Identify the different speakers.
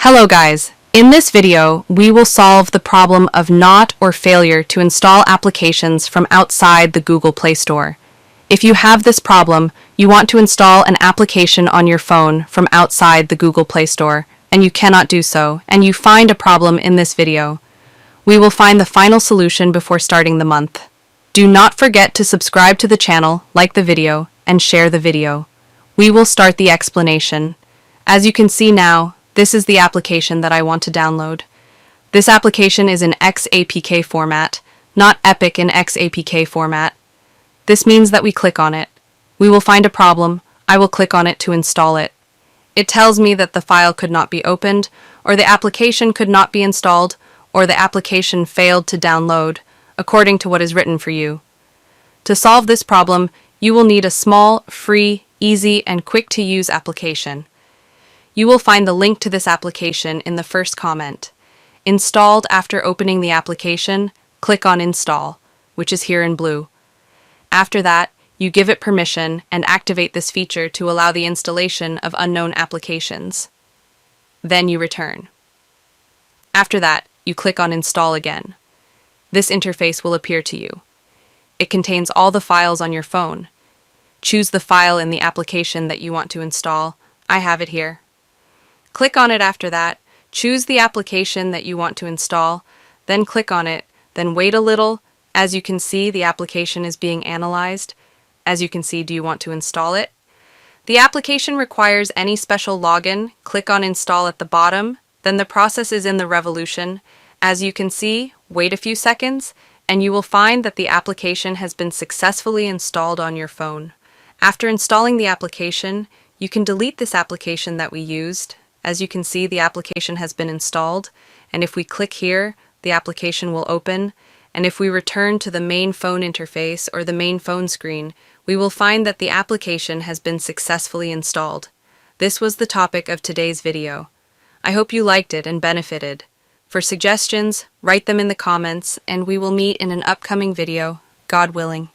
Speaker 1: Hello guys, in this video we will solve the problem of not or failure to install applications from outside the Google Play Store. If you have this problem, you want to install an application on your phone from outside the Google Play Store, and you cannot do so, and you find a problem in this video. We will find the final solution before starting the month. Do not forget to subscribe to the channel, like the video, and share the video. We will start the explanation. As you can see now, this is the application that I want to download. This application is in XAPK format, not EPIC in XAPK format. This means that we click on it. We will find a problem. I will click on it to install it. It tells me that the file could not be opened, or the application could not be installed, or the application failed to download, according to what is written for you. To solve this problem, you will need a small, free, easy, and quick-to-use application. You will find the link to this application in the first comment. Installed after opening the application, click on Install, which is here in blue. After that, you give it permission and activate this feature to allow the installation of unknown applications. Then you return. After that, you click on Install again. This interface will appear to you. It contains all the files on your phone. Choose the file in the application that you want to install. I have it here. Click on it after that, choose the application that you want to install, then click on it, then wait a little. As you can see, the application is being analyzed. As you can see, do you want to install it? The application requires any special login. Click on Install at the bottom, then the process is in the revolution. As you can see, wait a few seconds, and you will find that the application has been successfully installed on your phone. After installing the application, you can delete this application that we used. As you can see, the application has been installed, and if we click here, the application will open, and if we return to the main phone interface or the main phone screen, we will find that the application has been successfully installed. This was the topic of today's video. I hope you liked it and benefited. For suggestions, write them in the comments, and we will meet in an upcoming video, God willing.